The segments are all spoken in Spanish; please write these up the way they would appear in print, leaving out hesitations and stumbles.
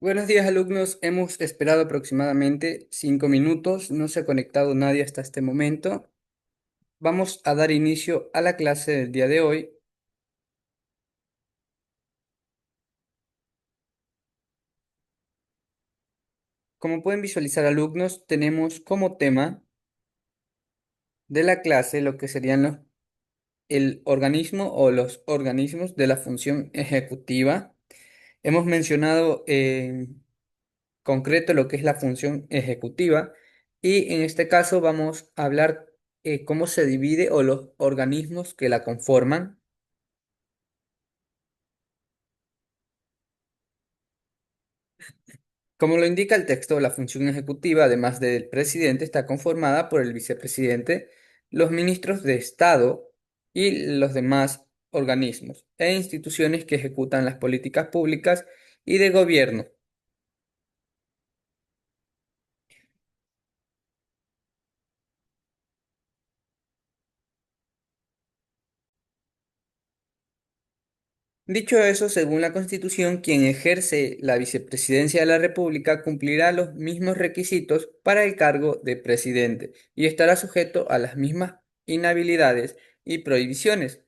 Buenos días, alumnos. Hemos esperado aproximadamente 5 minutos. No se ha conectado nadie hasta este momento. Vamos a dar inicio a la clase del día de hoy. Como pueden visualizar, alumnos, tenemos como tema de la clase lo que serían el organismo o los organismos de la función ejecutiva. Hemos mencionado en concreto lo que es la función ejecutiva y en este caso vamos a hablar cómo se divide o los organismos que la conforman. Como lo indica el texto, la función ejecutiva, además del presidente, está conformada por el vicepresidente, los ministros de Estado y los demás organismos e instituciones que ejecutan las políticas públicas y de gobierno. Dicho eso, según la Constitución, quien ejerce la vicepresidencia de la República cumplirá los mismos requisitos para el cargo de presidente y estará sujeto a las mismas inhabilidades y prohibiciones.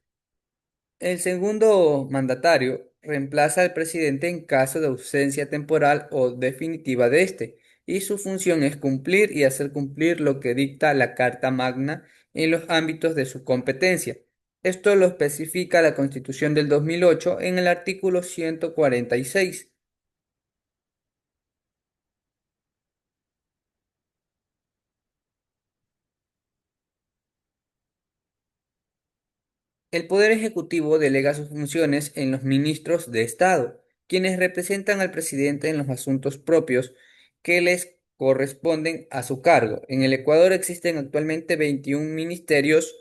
El segundo mandatario reemplaza al presidente en caso de ausencia temporal o definitiva de éste, y su función es cumplir y hacer cumplir lo que dicta la Carta Magna en los ámbitos de su competencia. Esto lo especifica la Constitución del 2008 en el artículo 146. El Poder Ejecutivo delega sus funciones en los ministros de Estado, quienes representan al presidente en los asuntos propios que les corresponden a su cargo. En el Ecuador existen actualmente 21 ministerios,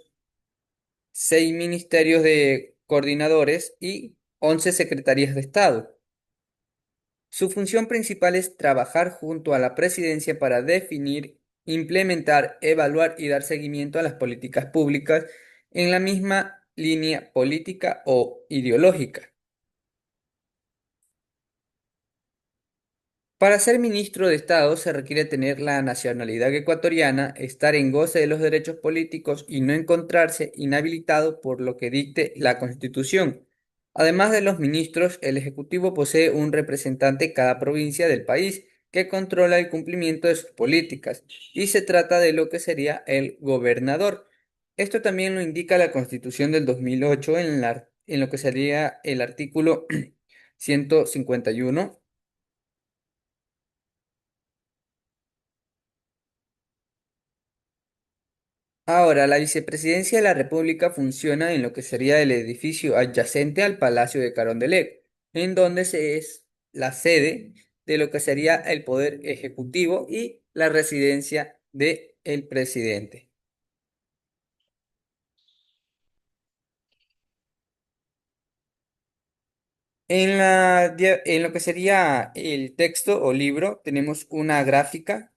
6 ministerios de coordinadores y 11 secretarías de Estado. Su función principal es trabajar junto a la presidencia para definir, implementar, evaluar y dar seguimiento a las políticas públicas en la misma línea política o ideológica. Para ser ministro de Estado se requiere tener la nacionalidad ecuatoriana, estar en goce de los derechos políticos y no encontrarse inhabilitado por lo que dicte la Constitución. Además de los ministros, el Ejecutivo posee un representante en cada provincia del país que controla el cumplimiento de sus políticas y se trata de lo que sería el gobernador. Esto también lo indica la Constitución del 2008 en lo que sería el artículo 151. Ahora, la vicepresidencia de la República funciona en lo que sería el edificio adyacente al Palacio de Carondelet, en donde se es la sede de lo que sería el poder ejecutivo y la residencia del presidente. En lo que sería el texto o libro, tenemos una gráfica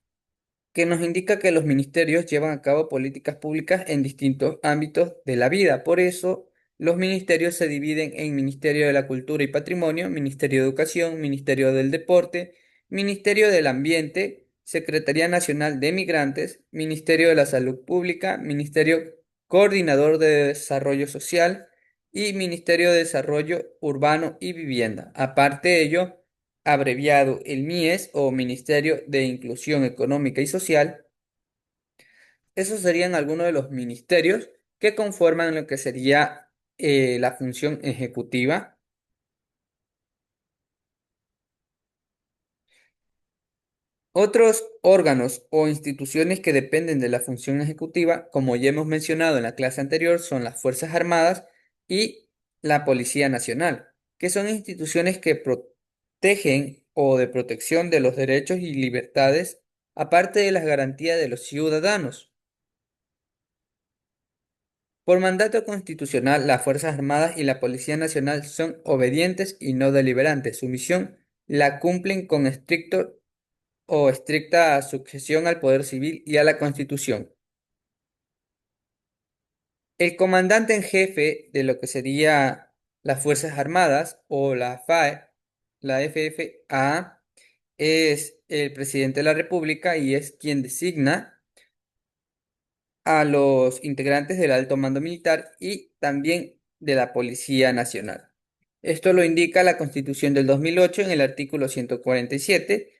que nos indica que los ministerios llevan a cabo políticas públicas en distintos ámbitos de la vida. Por eso, los ministerios se dividen en Ministerio de la Cultura y Patrimonio, Ministerio de Educación, Ministerio del Deporte, Ministerio del Ambiente, Secretaría Nacional de Migrantes, Ministerio de la Salud Pública, Ministerio Coordinador de Desarrollo Social y Ministerio de Desarrollo Urbano y Vivienda. Aparte de ello, abreviado el MIES o Ministerio de Inclusión Económica y Social. Esos serían algunos de los ministerios que conforman lo que sería la función ejecutiva. Otros órganos o instituciones que dependen de la función ejecutiva, como ya hemos mencionado en la clase anterior, son las Fuerzas Armadas y la Policía Nacional, que son instituciones que protegen o de protección de los derechos y libertades, aparte de las garantías de los ciudadanos. Por mandato constitucional, las Fuerzas Armadas y la Policía Nacional son obedientes y no deliberantes. Su misión la cumplen con estricto o estricta sujeción al poder civil y a la Constitución. El comandante en jefe de lo que sería las Fuerzas Armadas o la FAE, la FFA, es el presidente de la República y es quien designa a los integrantes del alto mando militar y también de la Policía Nacional. Esto lo indica la Constitución del 2008 en el artículo 147.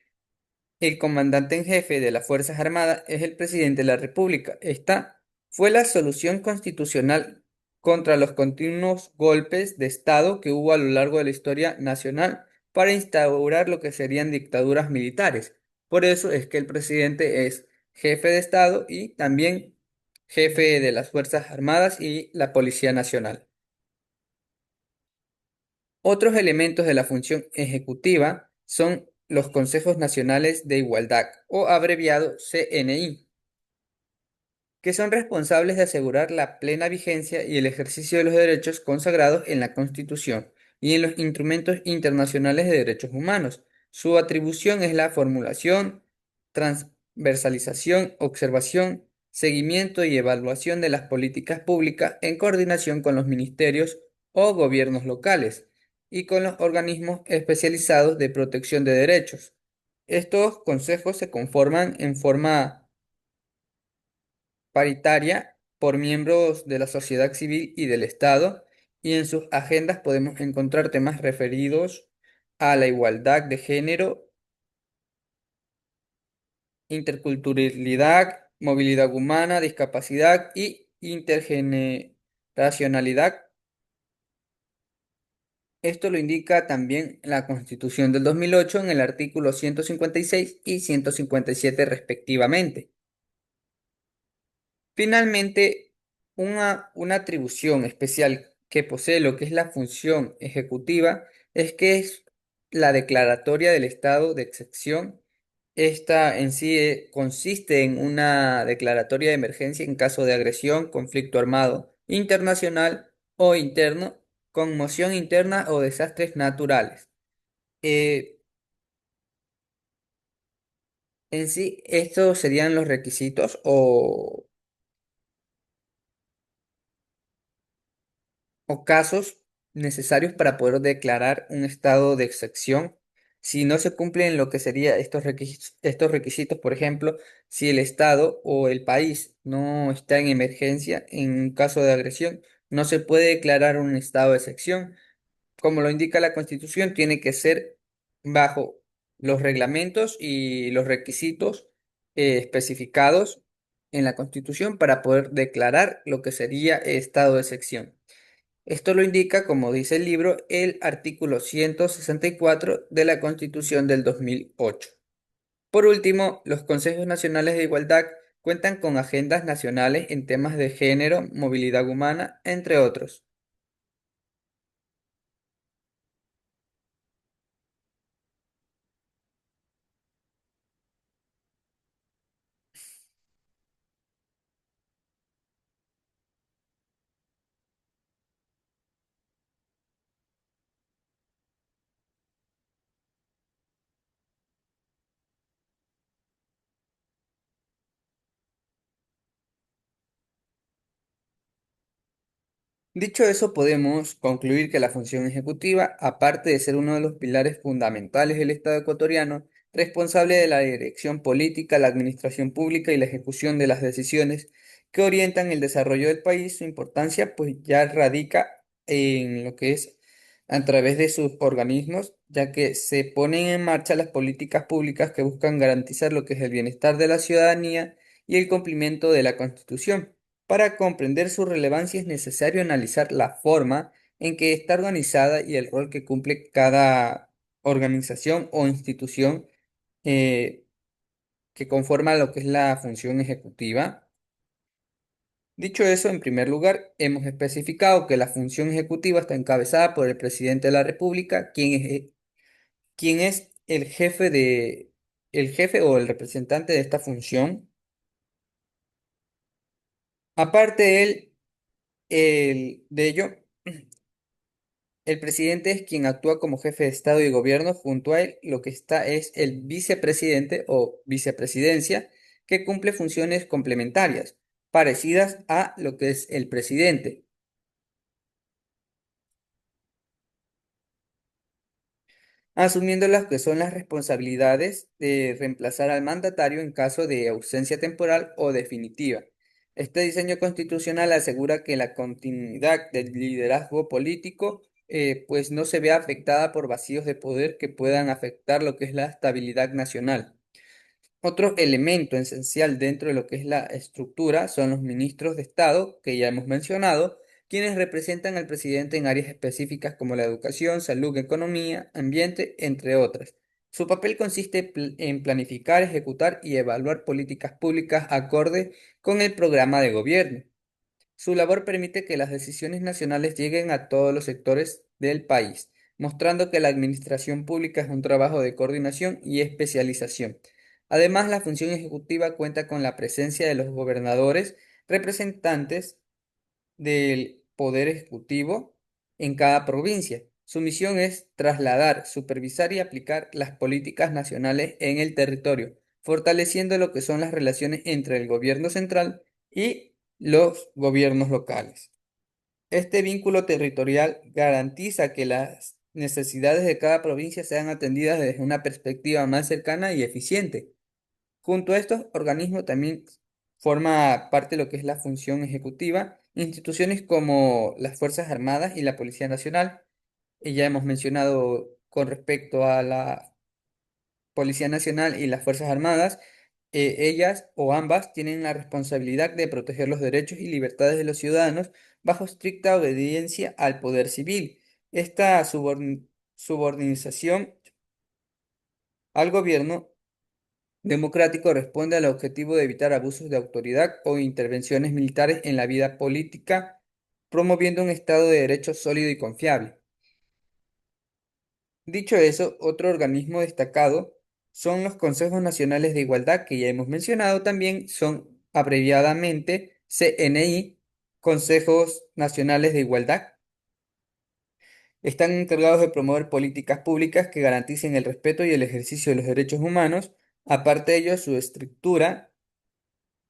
El comandante en jefe de las Fuerzas Armadas es el presidente de la República. Esta fue la solución constitucional contra los continuos golpes de Estado que hubo a lo largo de la historia nacional para instaurar lo que serían dictaduras militares. Por eso es que el presidente es jefe de Estado y también jefe de las Fuerzas Armadas y la Policía Nacional. Otros elementos de la función ejecutiva son los Consejos Nacionales de Igualdad, o abreviado CNI, que son responsables de asegurar la plena vigencia y el ejercicio de los derechos consagrados en la Constitución y en los instrumentos internacionales de derechos humanos. Su atribución es la formulación, transversalización, observación, seguimiento y evaluación de las políticas públicas en coordinación con los ministerios o gobiernos locales y con los organismos especializados de protección de derechos. Estos consejos se conforman en forma paritaria por miembros de la sociedad civil y del Estado, y en sus agendas podemos encontrar temas referidos a la igualdad de género, interculturalidad, movilidad humana, discapacidad y intergeneracionalidad. Esto lo indica también la Constitución del 2008 en el artículo 156 y 157 respectivamente. Finalmente, una atribución especial que posee lo que es la función ejecutiva es que es la declaratoria del estado de excepción. Esta en sí consiste en una declaratoria de emergencia en caso de agresión, conflicto armado internacional o interno, conmoción interna o desastres naturales. Eh, en sí, estos serían los requisitos o casos necesarios para poder declarar un estado de excepción. Si no se cumplen lo que serían estos requisitos, por ejemplo, si el estado o el país no está en emergencia en un caso de agresión, no se puede declarar un estado de excepción. Como lo indica la Constitución, tiene que ser bajo los reglamentos y los requisitos especificados en la Constitución para poder declarar lo que sería estado de excepción. Esto lo indica, como dice el libro, el artículo 164 de la Constitución del 2008. Por último, los Consejos Nacionales de Igualdad cuentan con agendas nacionales en temas de género, movilidad humana, entre otros. Dicho eso, podemos concluir que la función ejecutiva, aparte de ser uno de los pilares fundamentales del Estado ecuatoriano, responsable de la dirección política, la administración pública y la ejecución de las decisiones que orientan el desarrollo del país, su importancia pues ya radica en lo que es a través de sus organismos, ya que se ponen en marcha las políticas públicas que buscan garantizar lo que es el bienestar de la ciudadanía y el cumplimiento de la Constitución. Para comprender su relevancia es necesario analizar la forma en que está organizada y el rol que cumple cada organización o institución eh, que conforma lo que es la función ejecutiva. Dicho eso, en primer lugar, hemos especificado que la función ejecutiva está encabezada por el presidente de la República, quien es el jefe o el representante de esta función. Aparte de ello, el presidente es quien actúa como jefe de Estado y gobierno. Junto a él, lo que está es el vicepresidente o vicepresidencia, que cumple funciones complementarias, parecidas a lo que es el presidente. asumiendo las que son las responsabilidades de reemplazar al mandatario en caso de ausencia temporal o definitiva. Este diseño constitucional asegura que la continuidad del liderazgo político pues no se vea afectada por vacíos de poder que puedan afectar lo que es la estabilidad nacional. Otro elemento esencial dentro de lo que es la estructura son los ministros de Estado, que ya hemos mencionado, quienes representan al presidente en áreas específicas como la educación, salud, economía, ambiente, entre otras. Su papel consiste en planificar, ejecutar y evaluar políticas públicas acorde con el programa de gobierno. Su labor permite que las decisiones nacionales lleguen a todos los sectores del país, mostrando que la administración pública es un trabajo de coordinación y especialización. Además, la función ejecutiva cuenta con la presencia de los gobernadores, representantes del Poder Ejecutivo en cada provincia. Su misión es trasladar, supervisar y aplicar las políticas nacionales en el territorio, fortaleciendo lo que son las relaciones entre el gobierno central y los gobiernos locales. Este vínculo territorial garantiza que las necesidades de cada provincia sean atendidas desde una perspectiva más cercana y eficiente. Junto a estos organismos también forma parte de lo que es la función ejecutiva, instituciones como las Fuerzas Armadas y la Policía Nacional. Ya hemos mencionado con respecto a la Policía Nacional y las Fuerzas Armadas, ellas o ambas tienen la responsabilidad de proteger los derechos y libertades de los ciudadanos bajo estricta obediencia al poder civil. Esta subordinación al gobierno democrático responde al objetivo de evitar abusos de autoridad o intervenciones militares en la vida política, promoviendo un Estado de Derecho sólido y confiable. Dicho eso, otro organismo destacado son los Consejos Nacionales de Igualdad, que ya hemos mencionado también, son abreviadamente CNI, Consejos Nacionales de Igualdad. Están encargados de promover políticas públicas que garanticen el respeto y el ejercicio de los derechos humanos. Aparte de ello, su estructura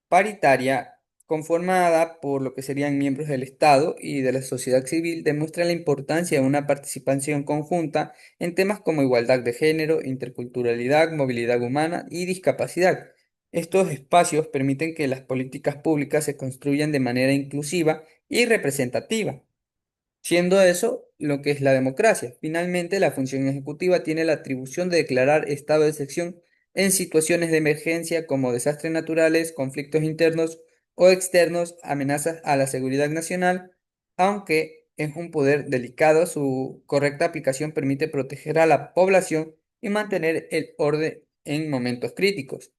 paritaria, conformada por lo que serían miembros del Estado y de la sociedad civil, demuestra la importancia de una participación conjunta en temas como igualdad de género, interculturalidad, movilidad humana y discapacidad. Estos espacios permiten que las políticas públicas se construyan de manera inclusiva y representativa, siendo eso lo que es la democracia. Finalmente, la función ejecutiva tiene la atribución de declarar estado de excepción en situaciones de emergencia como desastres naturales, conflictos internos o externos, amenazas a la seguridad nacional, aunque es un poder delicado, su correcta aplicación permite proteger a la población y mantener el orden en momentos críticos.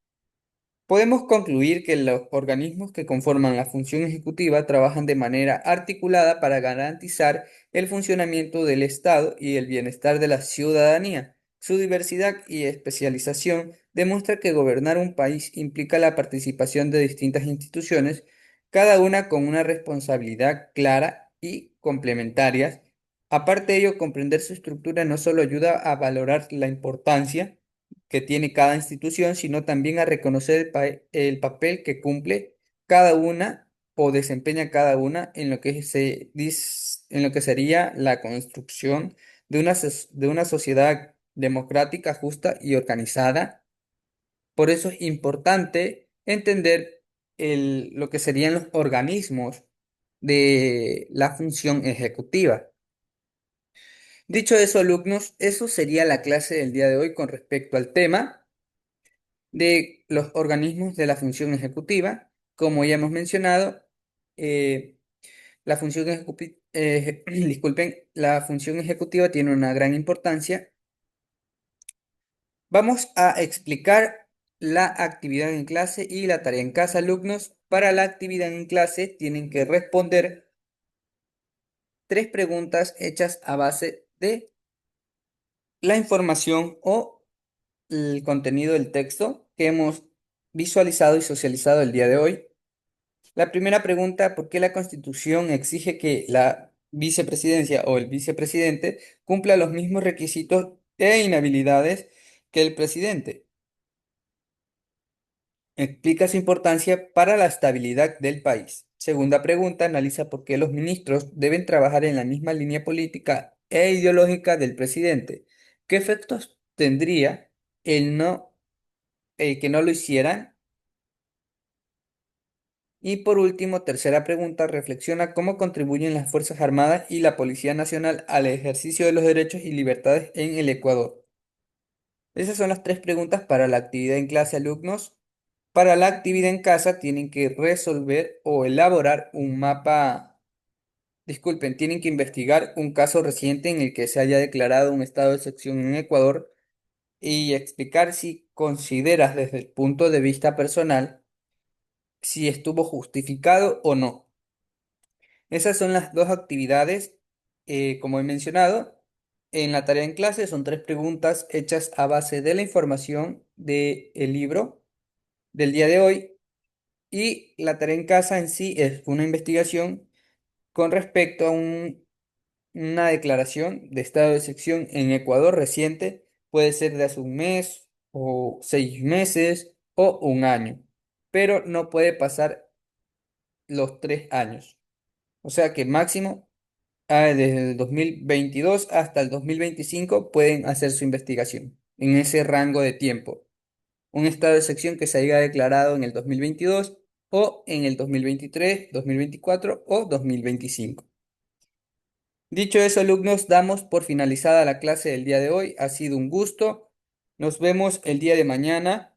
Podemos concluir que los organismos que conforman la función ejecutiva trabajan de manera articulada para garantizar el funcionamiento del Estado y el bienestar de la ciudadanía. Su diversidad y especialización demuestra que gobernar un país implica la participación de distintas instituciones, cada una con una responsabilidad clara y complementarias. Aparte de ello, comprender su estructura no solo ayuda a valorar la importancia que tiene cada institución, sino también a reconocer el papel que cumple cada una o desempeña cada una en lo que en lo que sería la construcción de de una sociedad democrática, justa y organizada. Por eso es importante entender lo que serían los organismos de la función ejecutiva. Dicho eso, alumnos, eso sería la clase del día de hoy con respecto al tema de los organismos de la función ejecutiva. Como ya hemos mencionado, la función disculpen, la función ejecutiva tiene una gran importancia. Vamos a explicar la actividad en clase y la tarea en casa, alumnos. Para la actividad en clase tienen que responder tres preguntas hechas a base de la información o el contenido del texto que hemos visualizado y socializado el día de hoy. La primera pregunta: ¿por qué la Constitución exige que la vicepresidencia o el vicepresidente cumpla los mismos requisitos e inhabilidades que el presidente? Explica su importancia para la estabilidad del país. Segunda pregunta: analiza por qué los ministros deben trabajar en la misma línea política e ideológica del presidente. ¿Qué efectos tendría el no, el que no lo hicieran? Y por último, tercera pregunta, reflexiona cómo contribuyen las Fuerzas Armadas y la Policía Nacional al ejercicio de los derechos y libertades en el Ecuador. Esas son las tres preguntas para la actividad en clase, alumnos. Para la actividad en casa tienen que resolver o elaborar un mapa, disculpen, tienen que investigar un caso reciente en el que se haya declarado un estado de excepción en Ecuador y explicar si consideras desde el punto de vista personal si estuvo justificado o no. Esas son las dos actividades, como he mencionado. En la tarea en clase son tres preguntas hechas a base de la información del libro del día de hoy y la tarea en casa en sí es una investigación con respecto a una declaración de estado de excepción en Ecuador reciente, puede ser de hace un mes o 6 meses o un año, pero no puede pasar los 3 años. O sea que máximo desde el 2022 hasta el 2025 pueden hacer su investigación en ese rango de tiempo. Un estado de excepción que se haya declarado en el 2022 o en el 2023, 2024 o 2025. Dicho eso, alumnos, damos por finalizada la clase del día de hoy. Ha sido un gusto. Nos vemos el día de mañana.